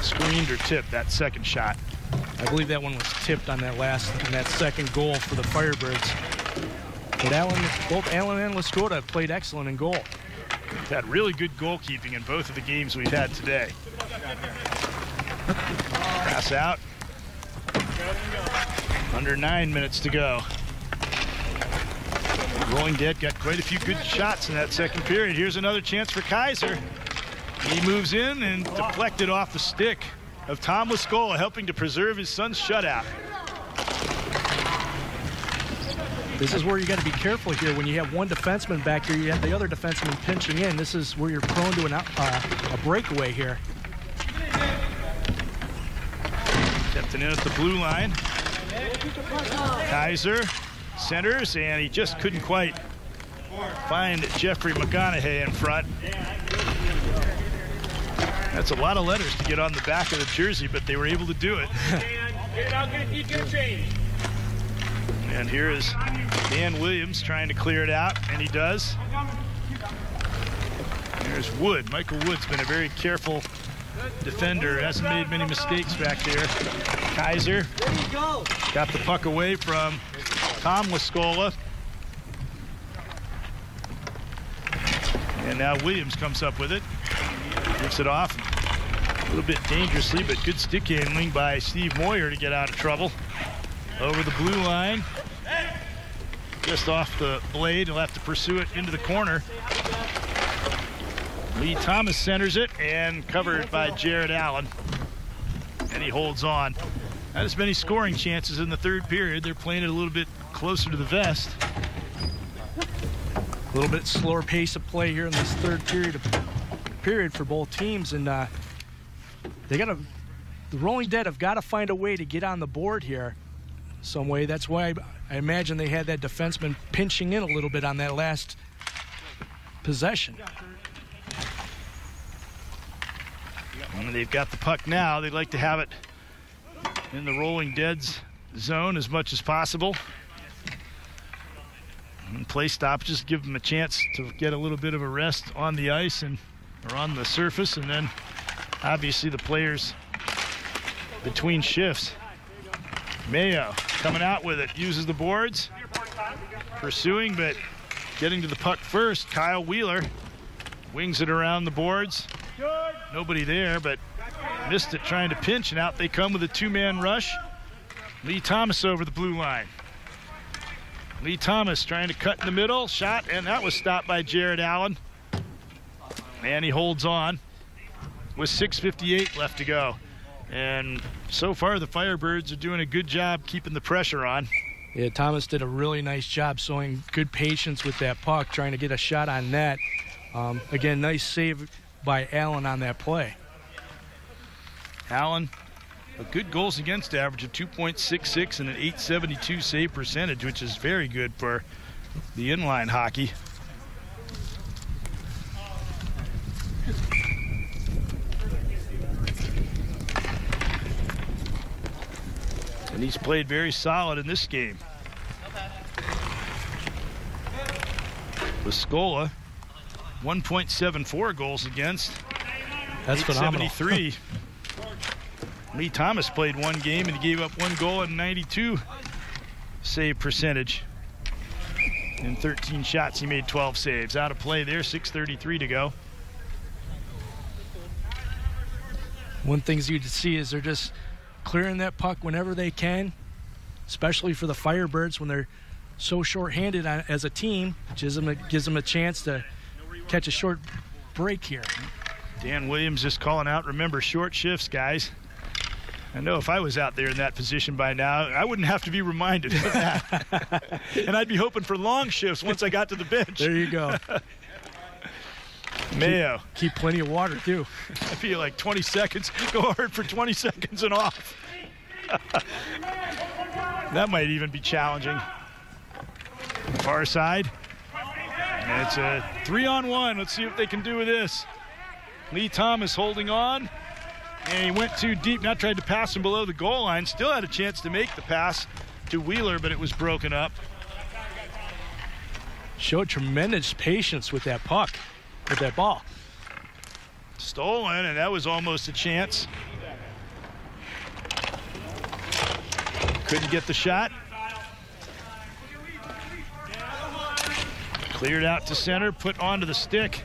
Screened or tipped that second shot. I believe that one was tipped on that second goal for the Firebirds. But both Allen and Lascota have played excellent in goal. We've had really good goalkeeping in both of the games we've had today. Pass out. Under 9 minutes to go. Rolling Dead got quite a few good shots in that second period. Here's another chance for Kaiser. He moves in and deflected off the stick of Tom Lascola, helping to preserve his son's shutout. This is where you got to be careful here. When you have one defenseman back here, you have the other defenseman pinching in. This is where you're prone to a breakaway here. Stepping in at the blue line. Kaiser centers, and he just couldn't quite find Jeffrey McConaughey in front. That's a lot of letters to get on the back of the jersey, but they were able to do it. And here is Dan Williams trying to clear it out, and he does. There's Wood. Michael Wood's been a very careful defender. Hasn't made many mistakes back there. Kaiser got the puck away from Tom Lascola. And now Williams comes up with it. Gives it off a little bit dangerously, but good stick handling by Steve Moyer to get out of trouble. Over the blue line. Just off the blade. He'll have to pursue it into the corner. Lee Thomas centers it and covered by Jared Allen. And he holds on. Not as many scoring chances in the third period. They're playing it a little bit closer to the vest. A little bit slower pace of play here in this third period for both teams, and the Rolling Dead have got to find a way to get on the board here some way. That's why I imagine they had that defenseman pinching in a little bit on that last possession. And they've got the puck now. They'd like to have it in the Rolling Dead's zone as much as possible. And play stoppages give them a chance to get a little bit of a rest on the ice or on the surface, and then obviously the players between shifts. Mayo coming out with it, uses the boards, pursuing, but getting to the puck first. Kyle Wheeler wings it around the boards. Nobody there, but missed it trying to pinch, and out they come with a two-man rush. Lee Thomas over the blue line. Lee Thomas trying to cut in the middle, shot, and that was stopped by Jared Allen. And he holds on with 6:58 left to go. And so far the Firebirds are doing a good job keeping the pressure on. Yeah, Thomas did a really nice job showing good patience with that puck, trying to get a shot on net. Again, nice save by Allen on that play. Allen, a good goals against average of 2.66 and an .872 save percentage, which is very good for the inline hockey. And he's played very solid in this game. Lascola, 1.74 goals against. That's phenomenal. 73. Lee Thomas played one game and he gave up 1 goal and 92 save percentage. In 13 shots, he made 12 saves. Out of play there, 6:33 to go. One thing you see is they're just clearing that puck whenever they can, especially for the Firebirds when they're so short-handed as a team. Gives them a chance to catch a short break here. Dan Williams just calling out, remember, short shifts, guys. I know if I was out there in that position by now, I wouldn't have to be reminded of that. And I'd be hoping for long shifts once I got to the bench. There you go. Mayo. Keep plenty of water, too. I feel like 20 seconds, go hard for 20 seconds and off. That might even be challenging. Far side. And it's a 3-on-1. Let's see what they can do with this. Lee Thomas holding on. And he went too deep, now tried to pass him below the goal line. Still had a chance to make the pass to Wheeler, but it was broken up. Showed tremendous patience with that puck, with that ball. Stolen, and that was almost a chance. Couldn't get the shot. Cleared out to center, put onto the stick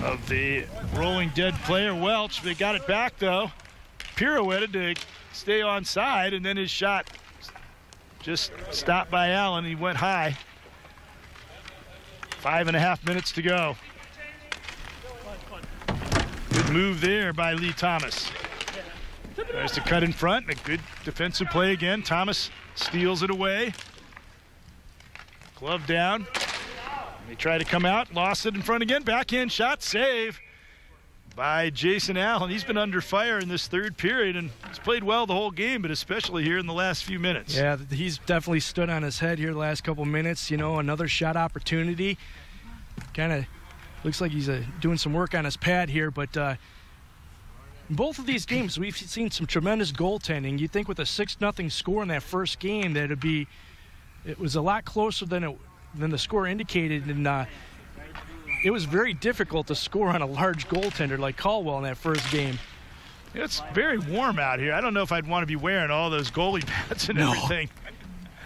of the rolling dead player, Welch. They got it back, though. Pirouetted to stay on side, and then his shot just stopped by Allen. He went high. 5.5 minutes to go. Good move there by Lee Thomas. There's the cut in front. A good defensive play again. Thomas steals it away. Glove down. They try to come out. Lost it in front again. Backhand shot. Save by Jason Allen. He's been under fire in this third period, and he's played well the whole game, but especially here in the last few minutes. Yeah, he's definitely stood on his head here the last couple minutes. You know, another shot opportunity. Kind of looks like he's doing some work on his pad here, but in both of these games, we've seen some tremendous goaltending. You'd think with a 6-0 score in that first game that it was a lot closer than the score indicated, and it was very difficult to score on a large goaltender like Caldwell in that first game. It's very warm out here. I don't know if I'd want to be wearing all those goalie pads and everything.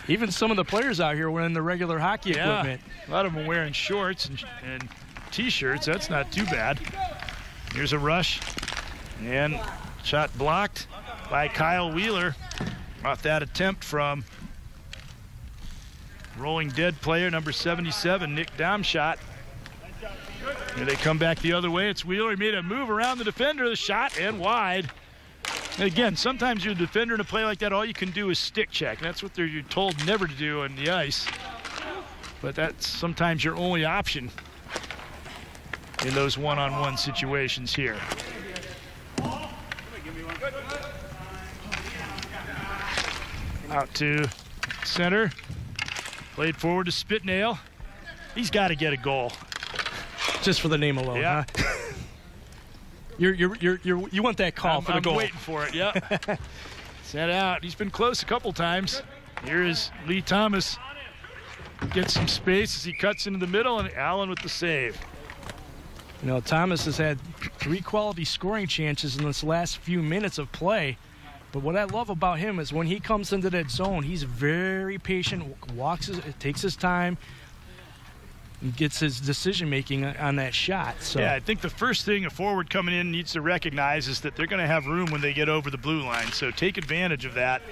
Even some of the players out here wearing the regular hockey equipment. A lot of them are wearing shorts and T-shirts. That's not too bad. Here's a rush. And shot blocked by Kyle Wheeler off that attempt from rolling dead player number 77, Nick Domshot. Here they come back the other way. It's Wheeler. He made a move around the defender. The shot and wide. And again, sometimes you're a defender in a play like that, all you can do is stick check. That's what you're told never to do on the ice. But that's sometimes your only option in those one-on-one situations here. Out to center. Played forward to Spitnail. He's got to get a goal. Just for the name alone, yeah. Huh? You want that call for the goal. I'm waiting for it, yeah. Sent out. He's been close a couple times. Here is Lee Thomas. Gets some space as he cuts into the middle, and Allen with the save. You know, Thomas has had 3 quality scoring chances in this last few minutes of play. But what I love about him is when he comes into that zone, he's very patient, takes his time, and gets his decision-making on that shot. So. Yeah, I think the first thing a forward coming in needs to recognize is that they're going to have room when they get over the blue line. So take advantage of that.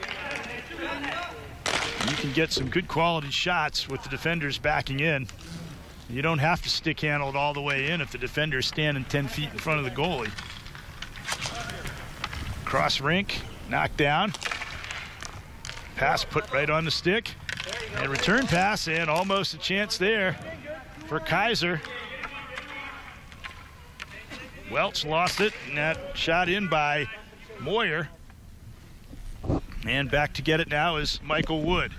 You can get some good quality shots with the defenders backing in. You don't have to stick handle it all the way in if the defender's standing 10 feet in front of the goalie. Cross rink, knocked down. Pass put right on the stick. And return pass, and almost a chance there for Kaiser. Welch lost it, and that shot in by Moyer. And back to get it now is Michael Wood.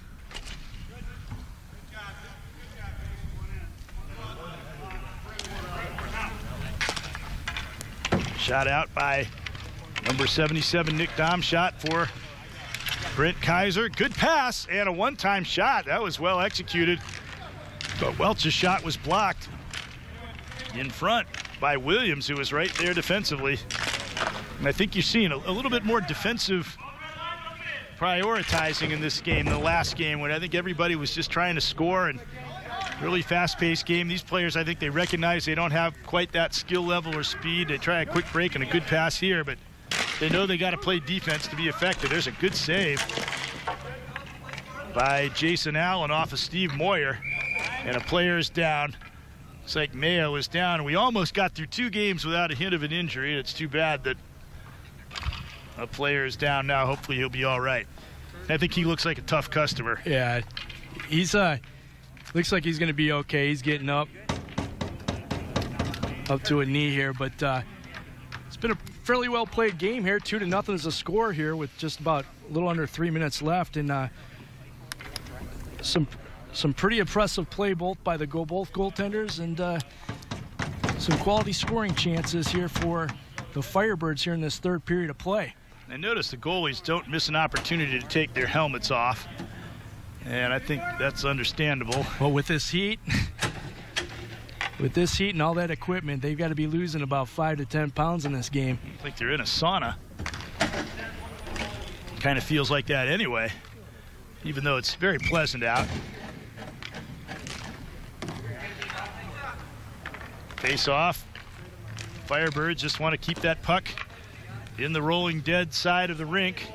Shot out by number 77, Nick Domshot for Brent Kaiser. Good pass and a one-time shot. That was well executed. But Welch's shot was blocked in front. by Williams, who was right there defensively. And I think you're seeing a little bit more defensive prioritizing in this game than the last game, when I think everybody was just trying to score, and really fast-paced game. These players, I think they recognize they don't have quite that skill level or speed. They try a quick break and a good pass here, but they know they got to play defense to be effective. There's a good save by Jason Allen off of Steve Moyer, and a player is down. Looks like Mayo is down. We almost got through 2 games without a hint of an injury. It's too bad that a player is down now. Hopefully he'll be all right. I think he looks like a tough customer. Yeah, he's looks like he's going to be okay. He's getting up to a knee here, but it's been a fairly well played game here. 2-0 is the score here with just about a little under 3 minutes left, and some pretty impressive play both by both goaltenders, and some quality scoring chances here for the Firebirds here in this third period of play. And notice the goalies don't miss an opportunity to take their helmets off, and I think that's understandable. Well, with this heat, and all that equipment, they've got to be losing about 5 to 10 pounds in this game. I think they're in a sauna. Kind of feels like that anyway, even though it's very pleasant out. Face off. Firebirds just want to keep that puck in the rolling dead side of the rink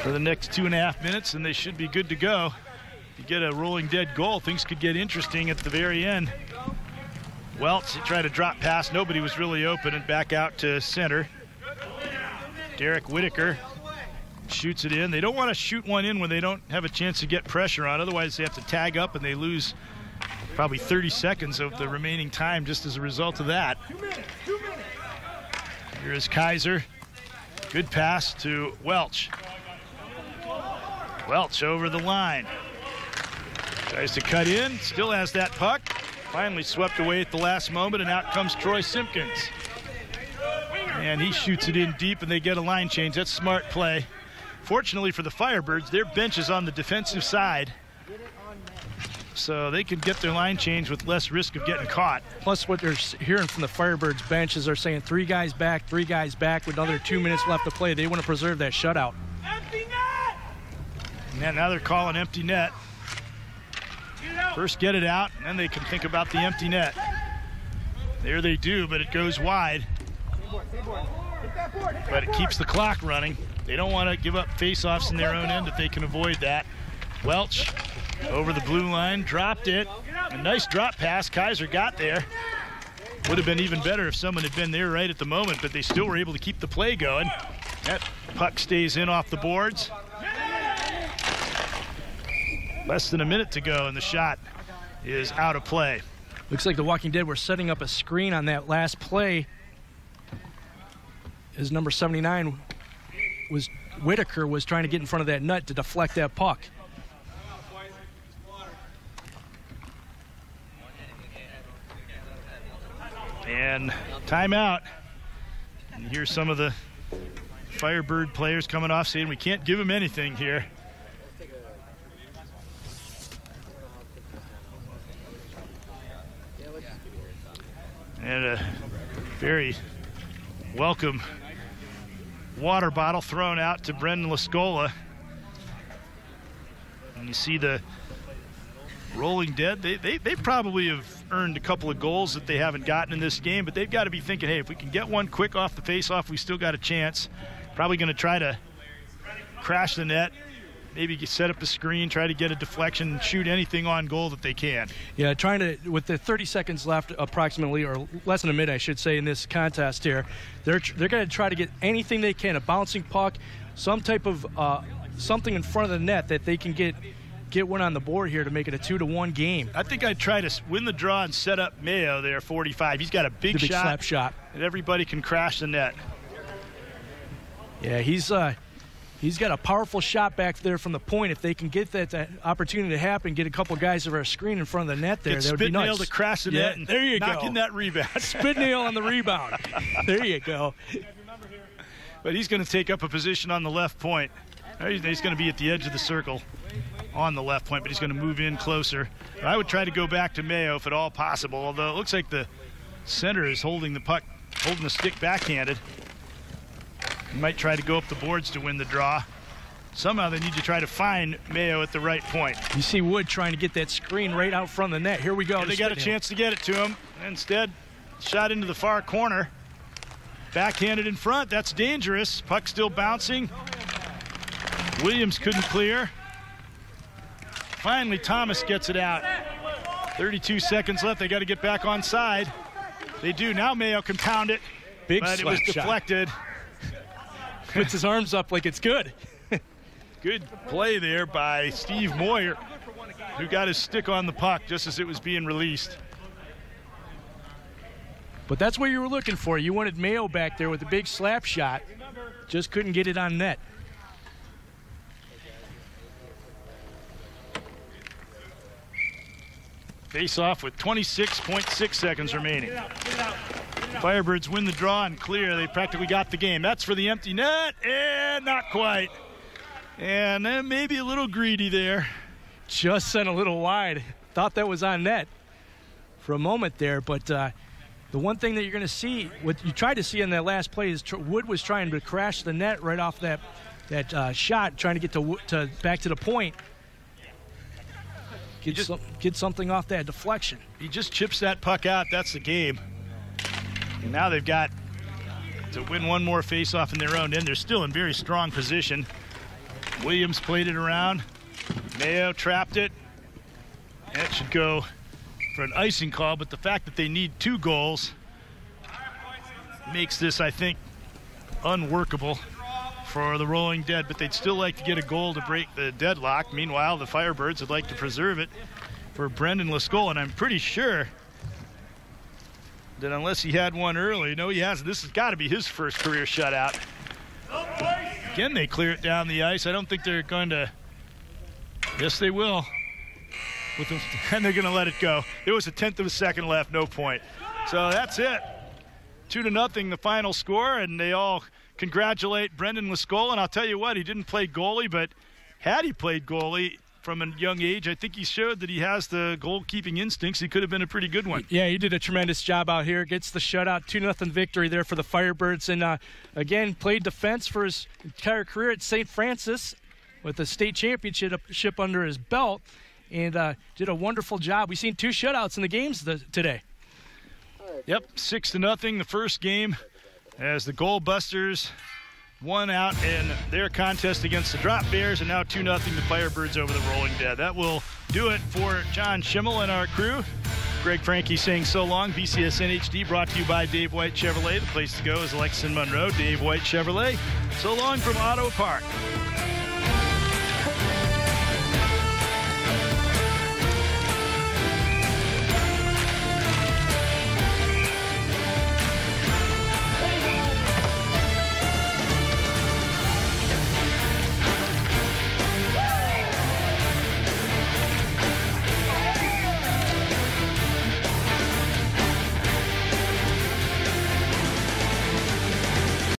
for the next 2.5 minutes, and they should be good to go. If you get a rolling dead goal, things could get interesting at the very end. Welch, he tried to drop pass. Nobody was really open, and back out to center. Derek Whitaker shoots it in. They don't want to shoot one in when they don't have a chance to get pressure on. Otherwise, they have to tag up, and they lose probably 30 seconds of the remaining time just as a result of that. Here is Kaiser. Good pass to Welch. Welch over the line. Tries to cut in. Still has that puck. Finally swept away at the last moment, and out comes Troy Simpkins. And he shoots it in deep, and they get a line change. That's smart play. Fortunately for the Firebirds, their bench is on the defensive side, so they can get their line change with less risk of getting caught. Plus, what they're hearing from the Firebirds bench is they're saying 3 guys back with another 2 minutes left to play. They want to preserve that shutout. Empty net! And now they're calling empty net. First get it out, and then they can think about the empty net. There they do, but it goes wide. But it keeps the clock running. They don't want to give up face-offs in their own end if they can avoid that. Welch over the blue line, dropped it. A nice drop pass. Kaiser got there. Would have been even better if someone had been there right at the moment, but they still were able to keep the play going. That puck stays in off the boards. Less than a minute to go, and the shot is out of play. Looks like the Walking Dead were setting up a screen on that last play. As number 79 was Whitaker was trying to get in front of that net to deflect that puck. And timeout. And here's some of the Firebird players coming off saying we can't give them anything here. And a very welcome water bottle thrown out to Brendan Lascola. And you see the Rolling Dead. They probably have earned a couple of goals that they haven't gotten in this game, but they've got to be thinking, hey, if we can get one quick off the face-off, we still got a chance. Probably going to try to crash the net, maybe set up a screen, try to get a deflection, and shoot anything on goal that they can. Yeah, trying to, with the 30 seconds left approximately, or less than a minute, I should say, in this contest here, they're going to try to get anything they can, a bouncing puck, some type of something in front of the net that they can get one on the board here to make it a 2-1 game. I think I'd try to win the draw and set up Mayo there, 45. He's got a big shot, slap shot, and everybody can crash the net. Yeah, he's got a powerful shot back there from the point. If they can get that opportunity to happen, get a couple guys over a screen in front of the net there, that would be nice. Spit nail to crash the net, and there you knock go. in that rebound. Spit nail on the rebound. There you go. But he's going to take up a position on the left point. He's going to be at the edge of the circle on the left point, but he's going to move in closer. I would try to go back to Mayo if at all possible, although it looks like the center is holding the puck, holding the stick backhanded. He might try to go up the boards to win the draw. Somehow they need to try to find Mayo at the right point. You see Wood trying to get that screen right out front of the net. Here we go. They got a chance to get it to him. Instead, shot into the far corner. Backhanded in front. That's dangerous. Puck still bouncing. Williams couldn't clear. Finally, Thomas gets it out. 32 seconds left. They got to get back on side. They do. Now Mayo can pound it. Big but it was deflected. Puts his arms up like it's good. Good play there by Steve Moyer, who got his stick on the puck just as it was being released. But that's what you were looking for. You wanted Mayo back there with a big slap shot. Just couldn't get it on net. Face off with 26.6 seconds remaining. Firebirds win the draw and clear. They practically got the game. That's for the empty net, and not quite. And then maybe a little greedy there. Just sent a little wide. Thought that was on net for a moment there. But the one thing that you're going to see, what you tried to see in that last play, is Wood was trying to crash the net right off that shot, trying to get to back to the point. Get something off that deflection. He just chips that puck out. That's the game. And now they've got to win one more face-off in their own end. They're still in very strong position. Williams played it around. Mayo trapped it. That should go for an icing call, but the fact that they need 2 goals makes this, I think, unworkable for the Rolling Dead, but they'd still like to get a goal to break the deadlock. Meanwhile, the Firebirds would like to preserve it for Brendan Leskoll, and I'm pretty sure that unless he had one early, no, he hasn't. This has got to be his first career shutout. Again, they clear it down the ice. I don't think they're going to. Yes, they will. And they're going to let it go. There was a 1/10 of a second left, no point. So that's it. 2-0, the final score, and they all congratulate Brendan Leskoll. And I'll tell you what, he didn't play goalie, but had he played goalie from a young age, I think he showed that he has the goalkeeping instincts. He could have been a pretty good one. Yeah, he did a tremendous job out here. Gets the shutout, 2-0 victory there for the Firebirds. And again, played defense for his entire career at St. Francis with a state championship under his belt, and did a wonderful job. We've seen 2 shutouts in the games today. Yep, 6-0 the first game as the Goalbusters won out in their contest against the Drop Bears, and now 2-0 the Firebirds over the Rolling Dead. That will do it for John Schimmel and our crew. Greg Franke saying so long. BCSN HD brought to you by Dave White Chevrolet. The place to go is Lexington Monroe. Dave White Chevrolet. So long from Auto Park.